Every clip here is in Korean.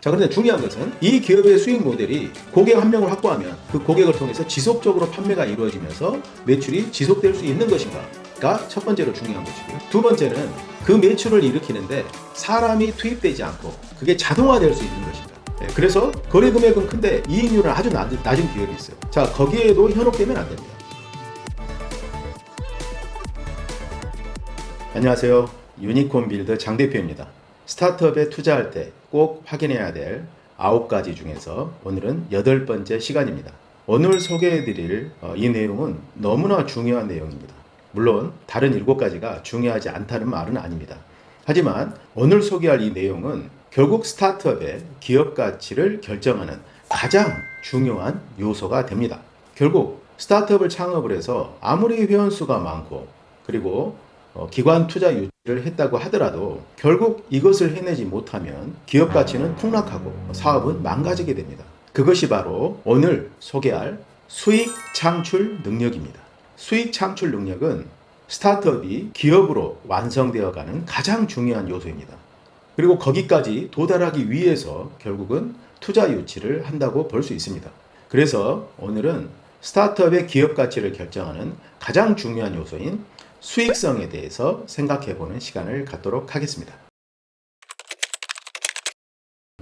자, 그런데 중요한 것은 이 기업의 수익 모델이 고객 한 명을 확보하면 그 고객을 통해서 지속적으로 판매가 이루어지면서 매출이 지속될 수 있는 것인가가 첫 번째로 중요한 것이고, 두 번째는 그 매출을 일으키는데 사람이 투입되지 않고 그게 자동화될 수 있는 것인가. 그래서 거래 금액은 큰데 이익률은 아주 낮은 기업이 있어요. 자, 거기에도 현혹되면 안 됩니다. 안녕하세요. 유니콘 빌더 장 대표입니다. 스타트업에 투자할 때 꼭 확인해야 될 9가지 중에서 오늘은 8번째 시간입니다. 오늘 소개해드릴 이 내용은 너무나 중요한 내용입니다. 물론 다른 7가지가 중요하지 않다는 말은 아닙니다. 하지만 오늘 소개할 이 내용은 결국 스타트업의 기업 가치를 결정하는 가장 중요한 요소가 됩니다. 결국 스타트업을 창업을 해서 아무리 회원수가 많고 그리고 기관 투자 유치를 했다고 하더라도 결국 이것을 해내지 못하면 기업 가치는 폭락하고 사업은 망가지게 됩니다. 그것이 바로 오늘 소개할 수익 창출 능력입니다. 수익 창출 능력은 스타트업이 기업으로 완성되어가는 가장 중요한 요소입니다. 그리고 거기까지 도달하기 위해서 결국은 투자 유치를 한다고 볼 수 있습니다. 그래서 오늘은 스타트업의 기업 가치를 결정하는 가장 중요한 요소인 수익성에 대해서 생각해보는 시간을 갖도록 하겠습니다.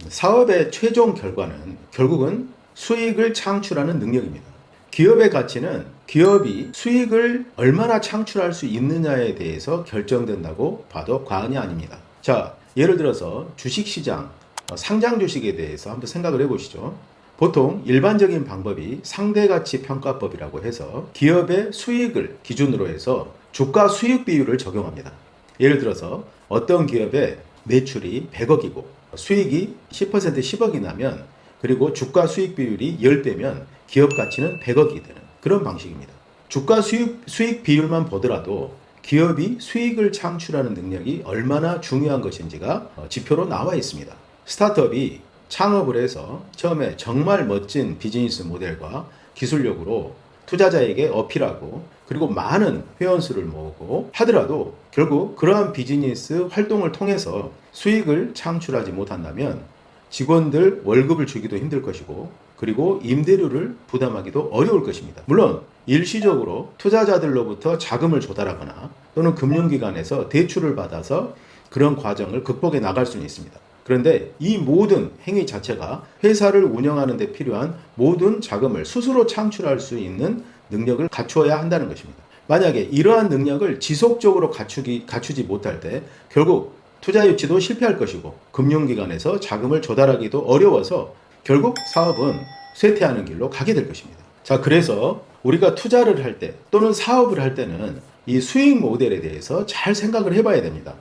사업의 최종 결과는 결국은 수익을 창출하는 능력입니다. 기업의 가치는 기업이 수익을 얼마나 창출할 수 있느냐에 대해서 결정된다고 봐도 과언이 아닙니다. 자, 예를 들어서 주식시장, 상장 주식에 대해서 한번 생각을 해보시죠. 보통 일반적인 방법이 상대가치 평가법이라고 해서 기업의 수익을 기준으로 해서 주가 수익 비율을 적용합니다. 예를 들어서 어떤 기업의 매출이 100억이고 수익이 10% 10억이 나면 그리고 주가 수익 비율이 10배면 기업 가치는 100억이 되는 그런 방식입니다. 주가 수익 비율만 보더라도 기업이 수익을 창출하는 능력이 얼마나 중요한 것인지가 지표로 나와 있습니다. 스타트업이 창업을 해서 처음에 정말 멋진 비즈니스 모델과 기술력으로 투자자에게 어필하고 그리고 많은 회원수를 모으고 하더라도 결국 그러한 비즈니스 활동을 통해서 수익을 창출하지 못한다면 직원들 월급을 주기도 힘들 것이고 그리고 임대료를 부담하기도 어려울 것입니다. 물론 일시적으로 투자자들로부터 자금을 조달하거나 또는 금융기관에서 대출을 받아서 그런 과정을 극복해 나갈 수는 있습니다. 그런데 이 모든 행위 자체가 회사를 운영하는 데 필요한 모든 자금을 스스로 창출할 수 있는 능력을 갖추어야 한다는 것입니다. 만약에 이러한 능력을 지속적으로 갖추지 못할 때 결국 투자 유치도 실패할 것이고 금융기관에서 자금을 조달하기도 어려워서 결국 사업은 쇠퇴하는 길로 가게 될 것입니다. 자, 그래서 우리가 투자를 할 때 또는 사업을 할 때는 이 수익 모델에 대해서 잘 생각을 해봐야 됩니다.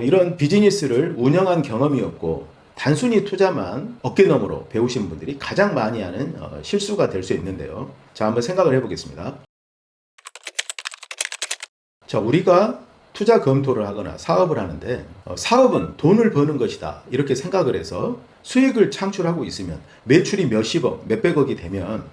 이런 비즈니스를 운영한 경험이 없고 단순히 투자만 어깨너머로 배우신 분들이 가장 많이 하는 실수가 될 수 있는데요. 자, 한번 생각을 해보겠습니다. 자, 우리가 투자 검토를 하거나 사업을 하는데 사업은 돈을 버는 것이다 이렇게 생각을 해서 수익을 창출하고 있으면 매출이 몇십억, 몇백억이 되면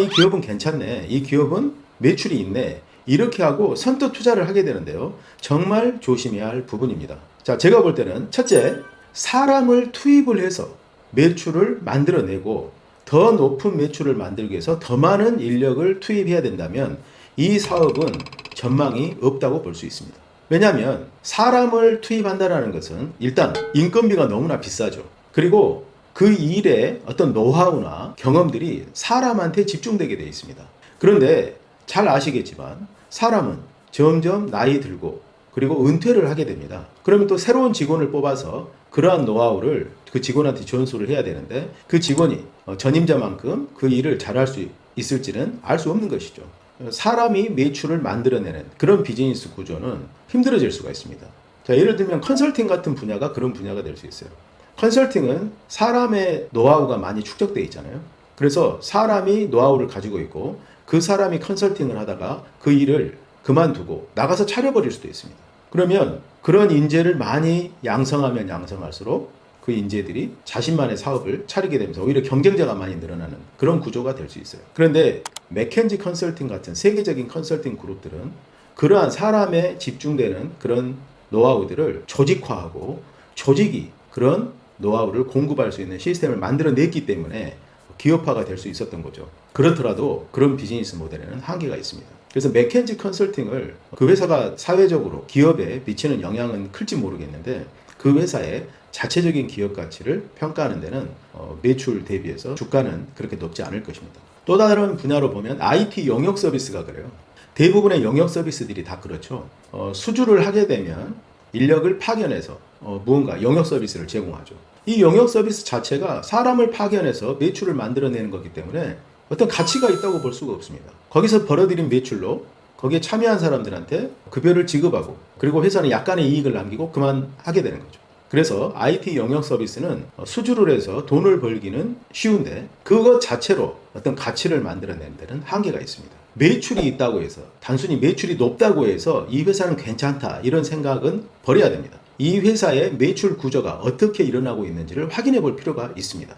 이 기업은 괜찮네, 이 기업은 매출이 있네 이렇게 하고 선뜻 투자를 하게 되는데요. 정말 조심해야 할 부분입니다. 자, 제가 볼 때는 첫째, 사람을 투입을 해서 매출을 만들어내고 더 높은 매출을 만들기 위해서 더 많은 인력을 투입해야 된다면 이 사업은 전망이 없다고 볼 수 있습니다. 왜냐하면 사람을 투입한다는 것은 일단 인건비가 너무나 비싸죠. 그리고 그 일의 어떤 노하우나 경험들이 사람한테 집중되게 되어 있습니다. 그런데 잘 아시겠지만 사람은 점점 나이 들고 그리고 은퇴를 하게 됩니다. 그러면 또 새로운 직원을 뽑아서 그러한 노하우를 그 직원한테 전수를 해야 되는데 그 직원이 전임자만큼 그 일을 잘할 수 있을지는 알 수 없는 것이죠. 사람이 매출을 만들어내는 그런 비즈니스 구조는 힘들어질 수가 있습니다. 자, 예를 들면 컨설팅 같은 분야가 그런 분야가 될 수 있어요. 컨설팅은 사람의 노하우가 많이 축적되어 있잖아요. 그래서 사람이 노하우를 가지고 있고 그 사람이 컨설팅을 하다가 그 일을 그만두고 나가서 차려버릴 수도 있습니다. 그러면 그런 인재를 많이 양성하면 양성할수록 그 인재들이 자신만의 사업을 차리게 되면서 오히려 경쟁자가 많이 늘어나는 그런 구조가 될 수 있어요. 그런데 맥켄지 컨설팅 같은 세계적인 컨설팅 그룹들은 그러한 사람에 집중되는 그런 노하우들을 조직화하고 조직이 그런 노하우를 공급할 수 있는 시스템을 만들어냈기 때문에 기업화가 될 수 있었던 거죠. 그렇더라도 그런 비즈니스 모델에는 한계가 있습니다. 그래서 맥켄지 컨설팅을 그 회사가 사회적으로 기업에 미치는 영향은 클지 모르겠는데 그 회사의 자체적인 기업 가치를 평가하는 데는 매출 대비해서 주가는 그렇게 높지 않을 것입니다. 또 다른 분야로 보면 IT 영역 서비스가 그래요. 대부분의 영역 서비스들이 다 그렇죠. 수주를 하게 되면 인력을 파견해서 무언가 영역 서비스를 제공하죠. 이 영역 서비스 자체가 사람을 파견해서 매출을 만들어내는 거기 때문에 어떤 가치가 있다고 볼 수가 없습니다. 거기서 벌어들인 매출로 거기에 참여한 사람들한테 급여를 지급하고 그리고 회사는 약간의 이익을 남기고 그만하게 되는 거죠. 그래서 IT 영역 서비스는 수주를 해서 돈을 벌기는 쉬운데 그것 자체로 어떤 가치를 만들어내는 데는 한계가 있습니다. 매출이 있다고 해서 단순히 매출이 높다고 해서 이 회사는 괜찮다 이런 생각은 버려야 됩니다. 이 회사의 매출 구조가 어떻게 일어나고 있는지를 확인해 볼 필요가 있습니다.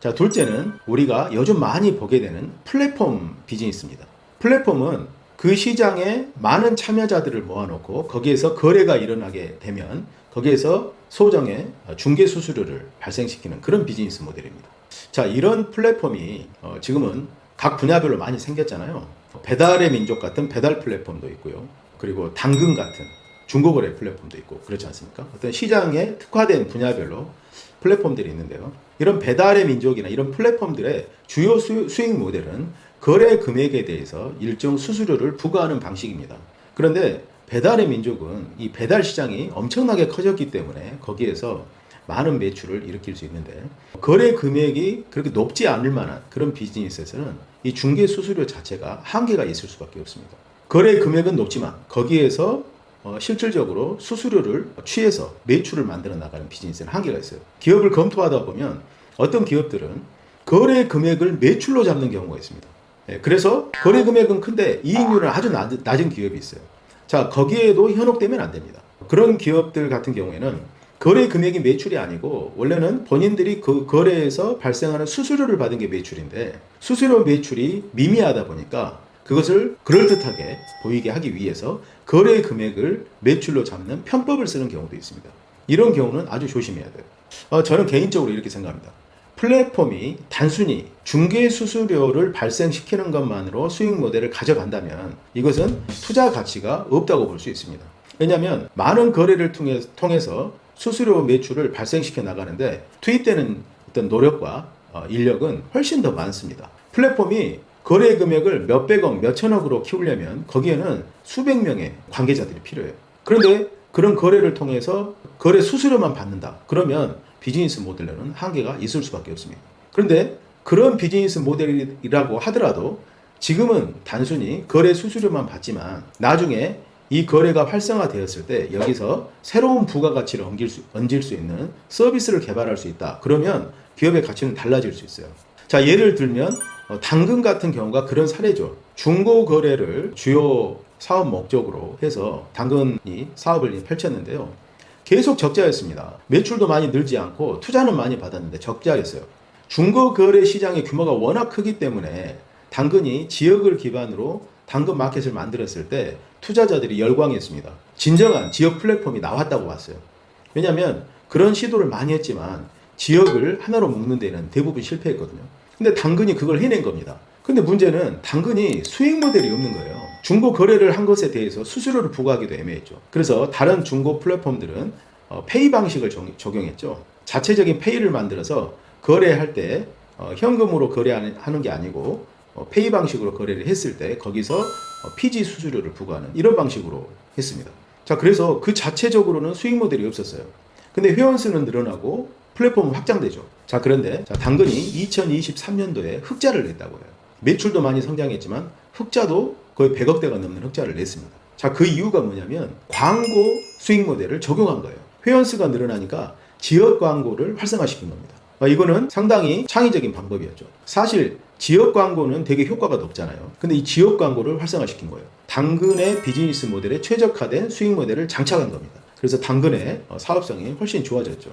자, 둘째는 우리가 요즘 많이 보게 되는 플랫폼 비즈니스입니다. 플랫폼은 그 시장에 많은 참여자들을 모아놓고 거기에서 거래가 일어나게 되면 거기에서 소정의 중개 수수료를 발생시키는 그런 비즈니스 모델입니다. 자, 이런 플랫폼이 지금은 각 분야별로 많이 생겼잖아요. 배달의 민족 같은 배달 플랫폼도 있고요. 그리고 당근 같은 중고거래 플랫폼도 있고 그렇지 않습니까? 어떤 시장에 특화된 분야별로 플랫폼들이 있는데요. 이런 배달의 민족이나 이런 플랫폼들의 주요 수익 모델은 거래 금액에 대해서 일정 수수료를 부과하는 방식입니다. 그런데 배달의 민족은 이 배달 시장이 엄청나게 커졌기 때문에 거기에서 많은 매출을 일으킬 수 있는데 거래 금액이 그렇게 높지 않을 만한 그런 비즈니스에서는 이 중개 수수료 자체가 한계가 있을 수밖에 없습니다. 거래 금액은 높지만 거기에서 실질적으로 수수료를 취해서 매출을 만들어 나가는 비즈니스는 한계가 있어요. 기업을 검토하다 보면 어떤 기업들은 거래 금액을 매출로 잡는 경우가 있습니다. 그래서 거래 금액은 큰데 이익률은 아주 낮은 기업이 있어요. 자, 거기에도 현혹되면 안 됩니다. 그런 기업들 같은 경우에는 거래 금액이 매출이 아니고 원래는 본인들이 그 거래에서 발생하는 수수료를 받은 게 매출인데 수수료 매출이 미미하다 보니까 그것을 그럴듯하게 보이게 하기 위해서 거래 금액을 매출로 잡는 편법을 쓰는 경우도 있습니다. 이런 경우는 아주 조심해야 돼요. 저는 개인적으로 이렇게 생각합니다. 플랫폼이 단순히 중개 수수료를 발생시키는 것만으로 수익 모델을 가져간다면 이것은 투자 가치가 없다고 볼 수 있습니다. 왜냐하면 많은 거래를 통해서 수수료 매출을 발생시켜 나가는데 투입되는 어떤 노력과 인력은 훨씬 더 많습니다. 플랫폼이 거래 금액을 몇백억, 몇천억으로 키우려면 거기에는 수백 명의 관계자들이 필요해요. 그런데 그런 거래를 통해서 거래 수수료만 받는다. 그러면 비즈니스 모델로는 한계가 있을 수밖에 없습니다. 그런데 그런 비즈니스 모델이라고 하더라도 지금은 단순히 거래 수수료만 받지만 나중에 이 거래가 활성화되었을 때 여기서 새로운 부가가치를 얹을 수 있는 서비스를 개발할 수 있다. 그러면 기업의 가치는 달라질 수 있어요. 자, 예를 들면 당근 같은 경우가 그런 사례죠. 중고 거래를 주요 사업 목적으로 해서 당근이 사업을 펼쳤는데요. 계속 적자였습니다. 매출도 많이 늘지 않고 투자는 많이 받았는데 적자였어요. 중고 거래 시장의 규모가 워낙 크기 때문에 당근이 지역을 기반으로 당근 마켓을 만들었을 때 투자자들이 열광했습니다. 진정한 지역 플랫폼이 나왔다고 봤어요. 왜냐하면 그런 시도를 많이 했지만 지역을 하나로 묶는 데는 대부분 실패했거든요. 근데 당근이 그걸 해낸 겁니다. 근데 문제는 당근이 수익 모델이 없는 거예요. 중고 거래를 한 것에 대해서 수수료를 부과하기도 애매했죠. 그래서 다른 중고 플랫폼들은 페이 방식을 적용했죠. 자체적인 페이를 만들어서 거래할 때 현금으로 거래하는 게 아니고 페이 방식으로 거래를 했을 때 거기서 피지 수수료를 부과하는 이런 방식으로 했습니다. 자, 그래서 그 자체적으로는 수익 모델이 없었어요. 근데 회원수는 늘어나고 플랫폼은 확장되죠. 자, 그런데 당근이 2023년도에 흑자를 냈다고 해요. 매출도 많이 성장했지만 흑자도 거의 100억대가 넘는 흑자를 냈습니다. 자, 그 이유가 뭐냐면 광고 수익 모델을 적용한 거예요. 회원수가 늘어나니까 지역 광고를 활성화시킨 겁니다. 이거는 상당히 창의적인 방법이었죠. 사실 지역 광고는 되게 효과가 높잖아요. 근데 이 지역 광고를 활성화시킨 거예요. 당근의 비즈니스 모델에 최적화된 수익 모델을 장착한 겁니다. 그래서 당근의 사업성이 훨씬 좋아졌죠.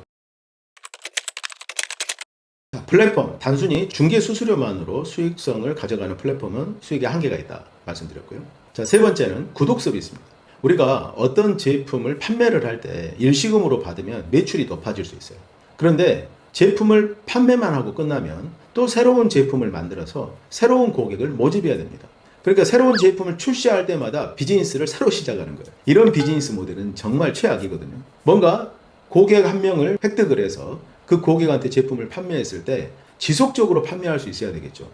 플랫폼, 단순히 중개 수수료만으로 수익성을 가져가는 플랫폼은 수익에 한계가 있다 말씀드렸고요. 자, 세 번째는 구독 서비스입니다. 우리가 어떤 제품을 판매를 할 때 일시금으로 받으면 매출이 높아질 수 있어요. 그런데 제품을 판매만 하고 끝나면 또 새로운 제품을 만들어서 새로운 고객을 모집해야 됩니다. 그러니까 새로운 제품을 출시할 때마다 비즈니스를 새로 시작하는 거예요. 이런 비즈니스 모델은 정말 최악이거든요. 뭔가 고객 한 명을 획득을 해서 그 고객한테 제품을 판매했을 때 지속적으로 판매할 수 있어야 되겠죠.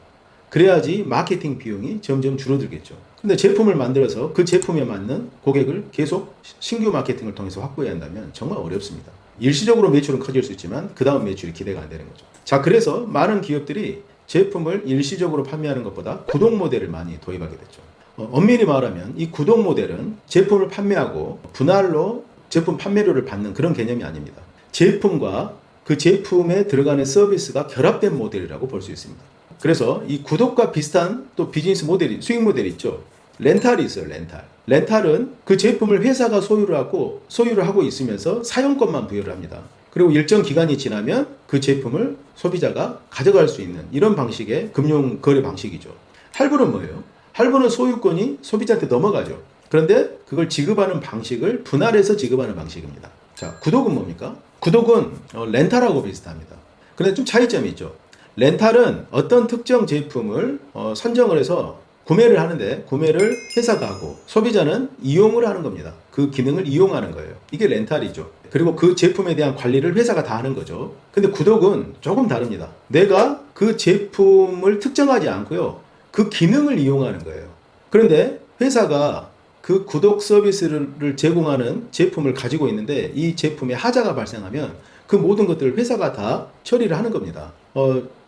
그래야지 마케팅 비용이 점점 줄어들겠죠. 근데 제품을 만들어서 그 제품에 맞는 고객을 계속 신규 마케팅을 통해서 확보해야 한다면 정말 어렵습니다. 일시적으로 매출은 커질 수 있지만 그 다음 매출이 기대가 안 되는 거죠. 자, 그래서 많은 기업들이 제품을 일시적으로 판매하는 것보다 구독 모델을 많이 도입하게 됐죠. 엄밀히 말하면 이 구독 모델은 제품을 판매하고 분할로 제품 판매료를 받는 그런 개념이 아닙니다. 제품과 그 제품에 들어가는 서비스가 결합된 모델이라고 볼 수 있습니다. 그래서 이 구독과 비슷한 또 비즈니스 모델이, 수익 모델이 있죠. 렌탈이 있어요, 렌탈. 렌탈은 그 제품을 회사가 소유를 하고 있으면서 사용권만 부여를 합니다. 그리고 일정 기간이 지나면 그 제품을 소비자가 가져갈 수 있는 이런 방식의 금융 거래 방식이죠. 할부는 뭐예요? 할부는 소유권이 소비자한테 넘어가죠. 그런데 그걸 지급하는 방식을 분할해서 지급하는 방식입니다. 자, 구독은 뭡니까? 구독은 렌탈하고 비슷합니다. 그런데 좀 차이점이 있죠. 렌탈은 어떤 특정 제품을 선정을 해서 구매를 하는데 구매를 회사가 하고 소비자는 이용을 하는 겁니다. 그 기능을 이용하는 거예요. 이게 렌탈이죠. 그리고 그 제품에 대한 관리를 회사가 다 하는 거죠. 근데 구독은 조금 다릅니다. 내가 그 제품을 특정하지 않고요. 그 기능을 이용하는 거예요. 그런데 회사가 그 구독 서비스를 제공하는 제품을 가지고 있는데 이 제품에 하자가 발생하면 그 모든 것들을 회사가 다 처리를 하는 겁니다.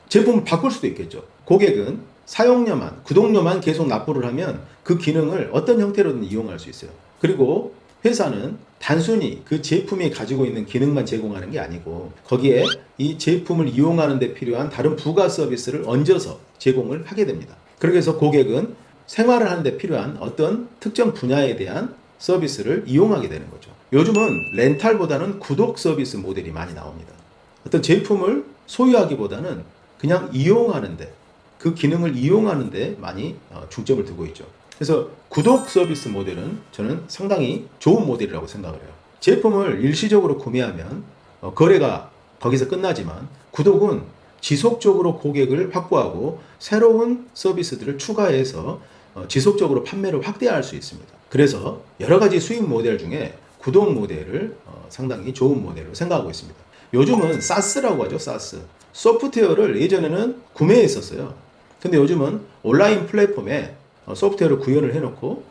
제품을 바꿀 수도 있겠죠. 고객은 사용료만, 구독료만 계속 납부를 하면 그 기능을 어떤 형태로든 이용할 수 있어요. 그리고 회사는 단순히 그 제품이 가지고 있는 기능만 제공하는 게 아니고 거기에 이 제품을 이용하는 데 필요한 다른 부가 서비스를 얹어서 제공을 하게 됩니다. 그렇게 해서 고객은 생활을 하는 데 필요한 어떤 특정 분야에 대한 서비스를 이용하게 되는 거죠. 요즘은 렌탈보다는 구독 서비스 모델이 많이 나옵니다. 어떤 제품을 소유하기보다는 그냥 이용하는데, 그 기능을 이용하는데 많이 중점을 두고 있죠. 그래서 구독 서비스 모델은 저는 상당히 좋은 모델이라고 생각을 해요. 제품을 일시적으로 구매하면 거래가 거기서 끝나지만 구독은 지속적으로 고객을 확보하고 새로운 서비스들을 추가해서 지속적으로 판매를 확대할 수 있습니다. 그래서 여러 가지 수익 모델 중에 구독 모델을 상당히 좋은 모델로 생각하고 있습니다. 요즘은 SaaS라고 하죠, SaaS. 소프트웨어를 예전에는 구매했었어요. 근데 요즘은 온라인 플랫폼에 소프트웨어를 구현을 해놓고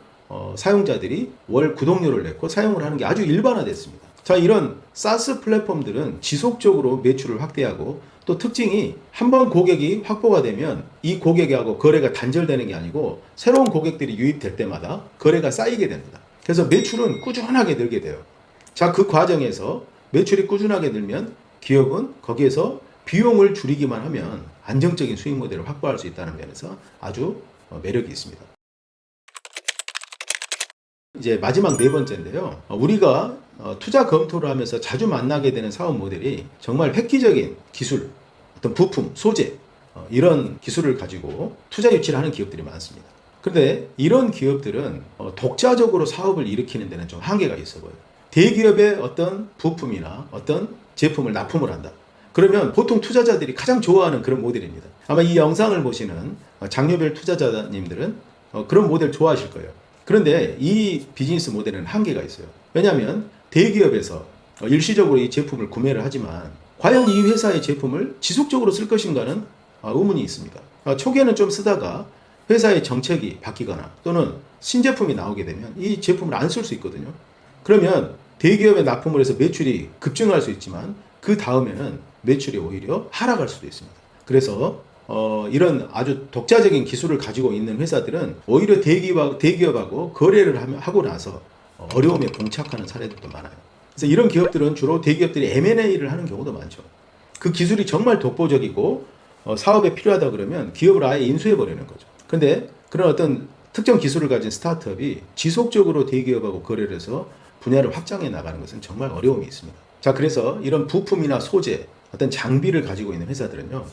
사용자들이 월 구독료를 냈고 사용을 하는 게 아주 일반화됐습니다. 자, 이런 SaaS 플랫폼들은 지속적으로 매출을 확대하고 또 특징이 한번 고객이 확보가 되면 이 고객하고 거래가 단절되는 게 아니고 새로운 고객들이 유입될 때마다 거래가 쌓이게 됩니다. 그래서 매출은 꾸준하게 늘게 돼요. 자, 그 과정에서 매출이 꾸준하게 늘면 기업은 거기에서 비용을 줄이기만 하면 안정적인 수익 모델을 확보할 수 있다는 면에서 아주 매력이 있습니다. 이제 마지막 네 번째인데요. 우리가 투자 검토를 하면서 자주 만나게 되는 사업 모델이 정말 획기적인 기술, 어떤 부품, 소재, 이런 기술을 가지고 투자 유치를 하는 기업들이 많습니다. 그런데 이런 기업들은 독자적으로 사업을 일으키는 데는 좀 한계가 있어 보여요. 대기업의 어떤 부품이나 어떤 제품을 납품을 한다. 그러면 보통 투자자들이 가장 좋아하는 그런 모델입니다. 아마 이 영상을 보시는 장려별 투자자님들은 그런 모델 좋아하실 거예요. 그런데 이 비즈니스 모델은 한계가 있어요. 왜냐하면 대기업에서 일시적으로 이 제품을 구매를 하지만 과연 이 회사의 제품을 지속적으로 쓸 것인가는 의문이 있습니다. 초기에는 좀 쓰다가 회사의 정책이 바뀌거나 또는 신제품이 나오게 되면 이 제품을 안 쓸 수 있거든요. 그러면 대기업에 납품을 해서 매출이 급증할 수 있지만 그 다음에는 매출이 오히려 하락할 수도 있습니다. 그래서 이런 아주 독자적인 기술을 가지고 있는 회사들은 오히려 대기업하고 거래를 하고 나서 어려움에 봉착하는 사례들도 많아요. 그래서 이런 기업들은 주로 대기업들이 M&A를 하는 경우도 많죠. 그 기술이 정말 독보적이고 사업에 필요하다 그러면 기업을 아예 인수해버리는 거죠. 근데 그런 어떤 특정 기술을 가진 스타트업이 지속적으로 대기업하고 거래를 해서 분야를 확장해 나가는 것은 정말 어려움이 있습니다. 자, 그래서 이런 부품이나 소재, 어떤 장비를 가지고 있는 회사들은요,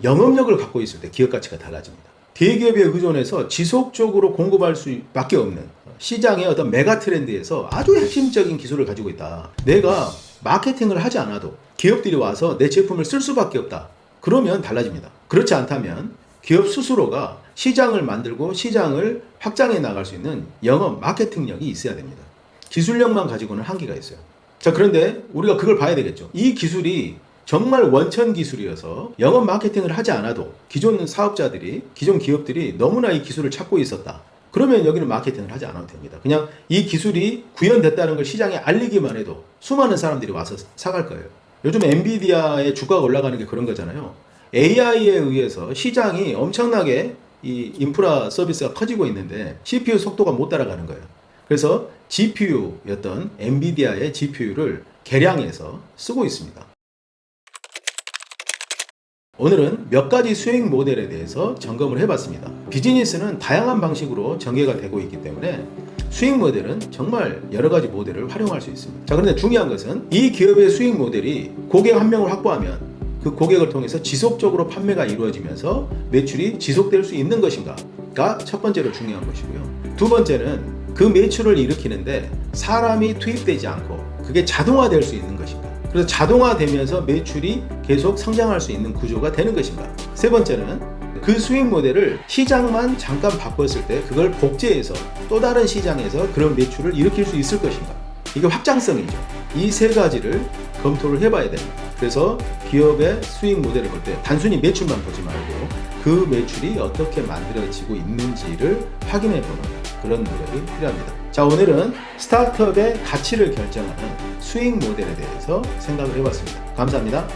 영업력을 갖고 있을 때 기업 가치가 달라집니다. 대기업에 의존해서 지속적으로 공급할 수밖에 없는 시장의 어떤 메가 트렌드에서 아주 핵심적인 기술을 가지고 있다. 내가 마케팅을 하지 않아도 기업들이 와서 내 제품을 쓸 수밖에 없다. 그러면 달라집니다. 그렇지 않다면 기업 스스로가 시장을 만들고 시장을 확장해 나갈 수 있는 영업 마케팅력이 있어야 됩니다. 기술력만 가지고는 한계가 있어요. 자, 그런데 우리가 그걸 봐야 되겠죠. 이 기술이 정말 원천 기술이어서 영업 마케팅을 하지 않아도 기존 사업자들이, 기존 기업들이 너무나 이 기술을 찾고 있었다. 그러면 여기는 마케팅을 하지 않아도 됩니다. 그냥 이 기술이 구현됐다는 걸 시장에 알리기만 해도 수많은 사람들이 와서 사갈 거예요. 요즘 엔비디아의 주가가 올라가는 게 그런 거잖아요. AI에 의해서 시장이 엄청나게 이 인프라 서비스가 커지고 있는데 CPU 속도가 못 따라가는 거예요. 그래서 GPU였던 엔비디아의 GPU를 개량해서 쓰고 있습니다. 오늘은 몇 가지 수익 모델에 대해서 점검을 해봤습니다. 비즈니스는 다양한 방식으로 전개가 되고 있기 때문에 수익 모델은 정말 여러 가지 모델을 활용할 수 있습니다. 자, 그런데 중요한 것은 이 기업의 수익 모델이 고객 한 명을 확보하면 그 고객을 통해서 지속적으로 판매가 이루어지면서 매출이 지속될 수 있는 것인가가 첫 번째로 중요한 것이고요. 두 번째는 그 매출을 일으키는데 사람이 투입되지 않고 그게 자동화될 수 있는 것인가. 그래서 자동화되면서 매출이 계속 성장할 수 있는 구조가 되는 것인가. 세 번째는 그 수익 모델을 시장만 잠깐 바꿨을 때 그걸 복제해서 또 다른 시장에서 그런 매출을 일으킬 수 있을 것인가. 이게 확장성이죠. 이 세 가지를 검토를 해봐야 됩니다. 그래서 기업의 수익 모델을 볼 때 단순히 매출만 보지 말고 그 매출이 어떻게 만들어지고 있는지를 확인해보는 그런 노력이 필요합니다. 자, 오늘은 스타트업의 가치를 결정하는 수익 모델에 대해서 생각을 해봤습니다. 감사합니다.